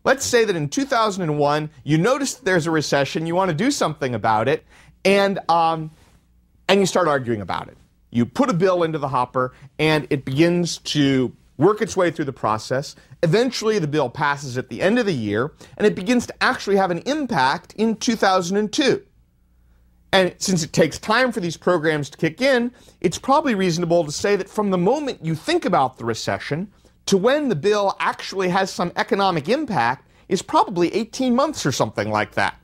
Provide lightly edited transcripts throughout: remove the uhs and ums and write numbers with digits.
Let's say that in 2001, you notice that there's a recession, you want to do something about it, and you start arguing about it. You put a bill into the hopper, and it begins to work its way through the process. Eventually, the bill passes at the end of the year, and it begins to actually have an impact in 2002. And since it takes time for these programs to kick in, it's probably reasonable to say that from the moment you think about the recession to when the bill actually has some economic impact is probably 18 months or something like that.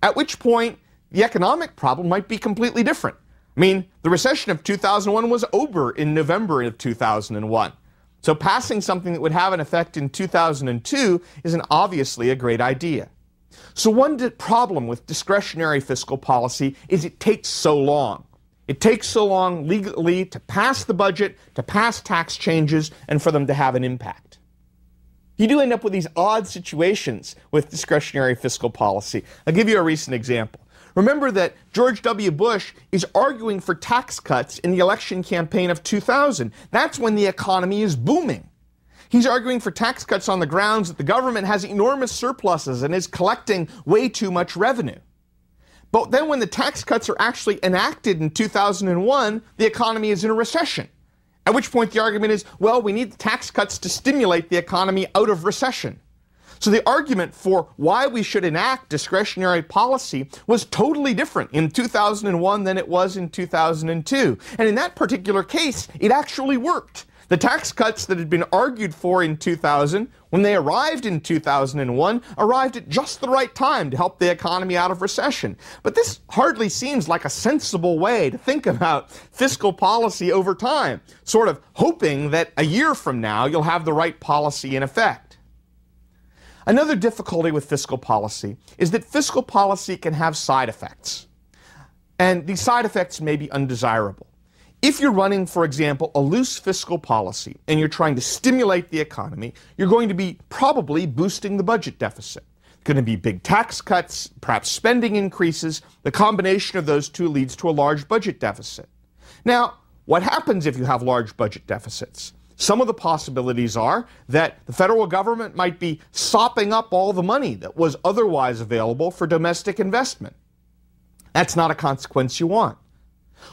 At which point, the economic problem might be completely different. I mean, the recession of 2001 was over in November of 2001. So passing something that would have an effect in 2002 isn't obviously a great idea. So one problem with discretionary fiscal policy is it takes so long. It takes so long legally to pass the budget, to pass tax changes, and for them to have an impact. You do end up with these odd situations with discretionary fiscal policy. I'll give you a recent example. Remember that George W. Bush is arguing for tax cuts in the election campaign of 2000. That's when the economy is booming. He's arguing for tax cuts on the grounds that the government has enormous surpluses and is collecting way too much revenue. But then when the tax cuts are actually enacted in 2001, the economy is in a recession. At which point the argument is, well, we need the tax cuts to stimulate the economy out of recession. So the argument for why we should enact discretionary policy was totally different in 2001 than it was in 2002. And in that particular case, it actually worked. The tax cuts that had been argued for in 2000, when they arrived in 2001, arrived at just the right time to help the economy out of recession. But this hardly seems like a sensible way to think about fiscal policy over time, sort of hoping that a year from now you'll have the right policy in effect. Another difficulty with fiscal policy is that fiscal policy can have side effects. And these side effects may be undesirable. If you're running, for example, a loose fiscal policy and you're trying to stimulate the economy, you're going to be probably boosting the budget deficit. It's going to be big tax cuts, perhaps spending increases. The combination of those two leads to a large budget deficit. Now, what happens if you have large budget deficits? Some of the possibilities are that the federal government might be sopping up all the money that was otherwise available for domestic investment. That's not a consequence you want.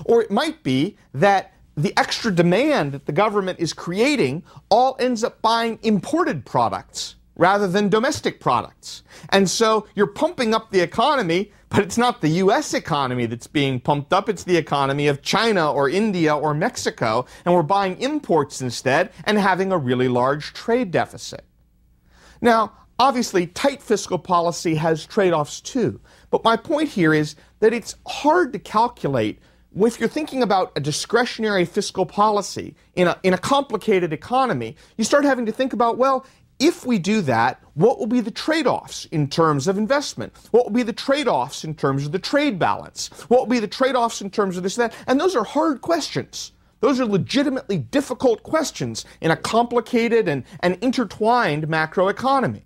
Or it might be that the extra demand that the government is creating all ends up buying imported products rather than domestic products. And so you're pumping up the economy, but it's not the U.S. economy that's being pumped up, it's the economy of China or India or Mexico, and we're buying imports instead and having a really large trade deficit. Now, obviously, tight fiscal policy has trade-offs too, but my point here is that it's hard to calculate. If you're thinking about a discretionary fiscal policy in a complicated economy, you start having to think about, well, if we do that, what will be the trade-offs in terms of investment? What will be the trade-offs in terms of the trade balance? What will be the trade-offs in terms of this and that? And those are hard questions. Those are legitimately difficult questions in a complicated and intertwined macroeconomy.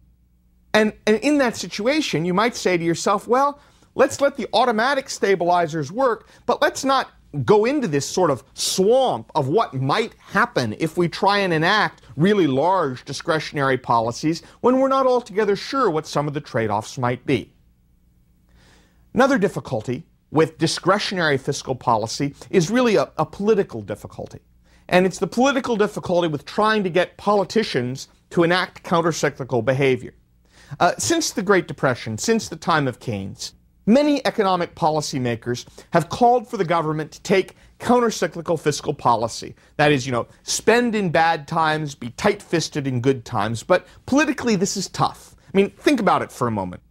And in that situation, you might say to yourself, well, let's let the automatic stabilizers work, but let's not go into this sort of swamp of what might happen if we try and enact really large discretionary policies when we're not altogether sure what some of the trade-offs might be. Another difficulty with discretionary fiscal policy is really a political difficulty. And it's the political difficulty with trying to get politicians to enact countercyclical behavior. Since the Great Depression, since the time of Keynes, many economic policymakers have called for the government to take countercyclical fiscal policy. That is, spend in bad times, be tight-fisted in good times. But politically, this is tough. I mean, think about it for a moment.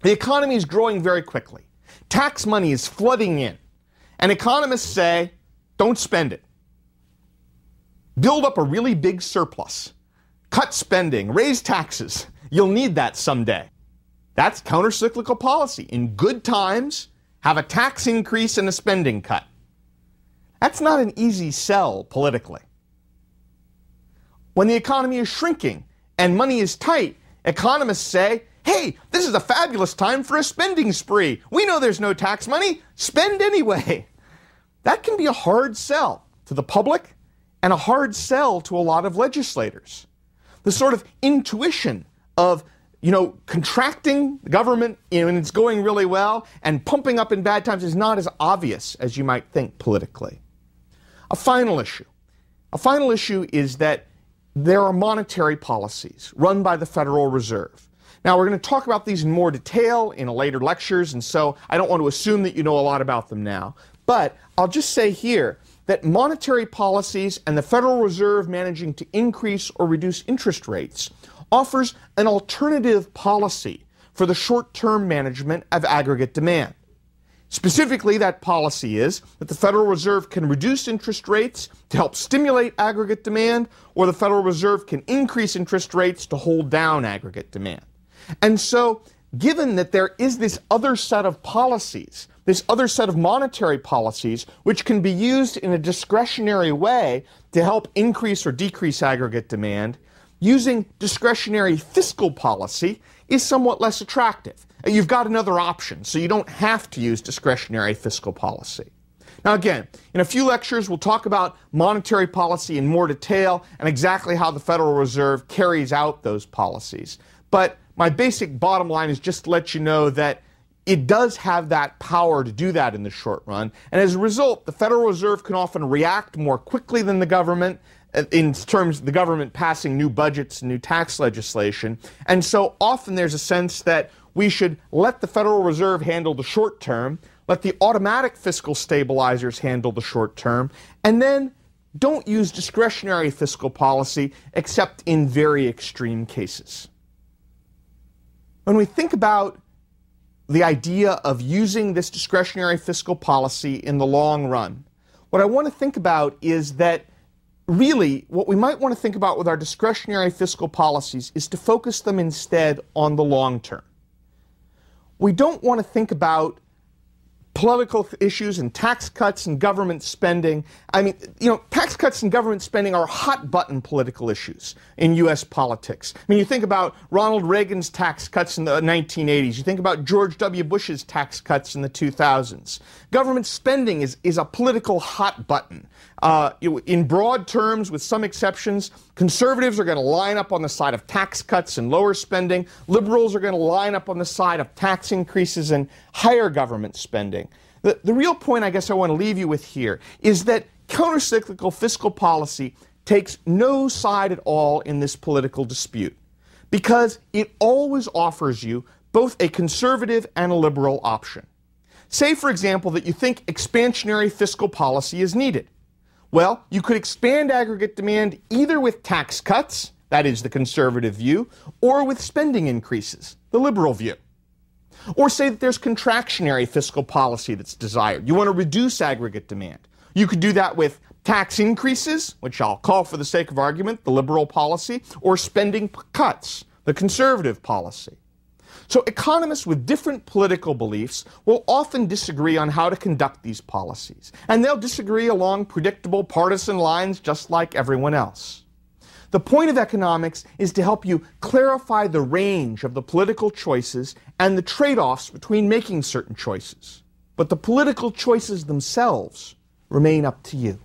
The economy is growing very quickly. Tax money is flooding in. And economists say, don't spend it. Build up a really big surplus. Cut spending, raise taxes. You'll need that someday. That's countercyclical policy. In good times, have a tax increase and a spending cut. That's not an easy sell politically. When the economy is shrinking and money is tight, economists say, hey, this is a fabulous time for a spending spree. We know there's no tax money. Spend anyway. That can be a hard sell to the public and a hard sell to a lot of legislators. The sort of intuition of contracting the government when it's going really well and pumping up in bad times is not as obvious as you might think politically. A final issue is that there are monetary policies run by the Federal Reserve. Now, we're going to talk about these in more detail in later lectures, and so I don't want to assume that you know a lot about them now. But I'll just say here that monetary policies and the Federal Reserve managing to increase or reduce interest rates offers an alternative policy for the short-term management of aggregate demand. Specifically, that policy is that the Federal Reserve can reduce interest rates to help stimulate aggregate demand, or the Federal Reserve can increase interest rates to hold down aggregate demand. And so, given that there is this other set of policies, this other set of monetary policies, which can be used in a discretionary way to help increase or decrease aggregate demand, using discretionary fiscal policy is somewhat less attractive. You've got another option, so you don't have to use discretionary fiscal policy. Now again, in a few lectures we'll talk about monetary policy in more detail and exactly how the Federal Reserve carries out those policies. But my basic bottom line is just to let you know that it does have that power to do that in the short run, and as a result, the Federal Reserve can often react more quickly than the government, in terms of the government passing new budgets and new tax legislation. And so often there's a sense that we should let the Federal Reserve handle the short term, let the automatic fiscal stabilizers handle the short term, and then don't use discretionary fiscal policy except in very extreme cases. When we think about the idea of using this discretionary fiscal policy in the long run, what I want to think about is that really, what we might want to think about with our discretionary fiscal policies is to focus them instead on the long term. We don't want to think about political issues and tax cuts and government spending. I mean, tax cuts and government spending are hot button political issues in U.S. politics. I mean, you think about Ronald Reagan's tax cuts in the 1980s. You think about George W. Bush's tax cuts in the 2000s. Government spending is a political hot button. In broad terms, with some exceptions, conservatives are going to line up on the side of tax cuts and lower spending. Liberals are going to line up on the side of tax increases and higher government spending. The real point I guess I want to leave you with here is that countercyclical fiscal policy takes no side at all in this political dispute, because it always offers you both a conservative and a liberal option. Say, for example, that you think expansionary fiscal policy is needed. Well, you could expand aggregate demand either with tax cuts, that is the conservative view, or with spending increases, the liberal view. Or say that there's contractionary fiscal policy that's desired. You want to reduce aggregate demand. You could do that with tax increases, which I'll call for the sake of argument the liberal policy, or spending cuts, the conservative policy. So economists with different political beliefs will often disagree on how to conduct these policies, and they'll disagree along predictable partisan lines just like everyone else. The point of economics is to help you clarify the range of the political choices and the trade-offs between making certain choices. But the political choices themselves remain up to you.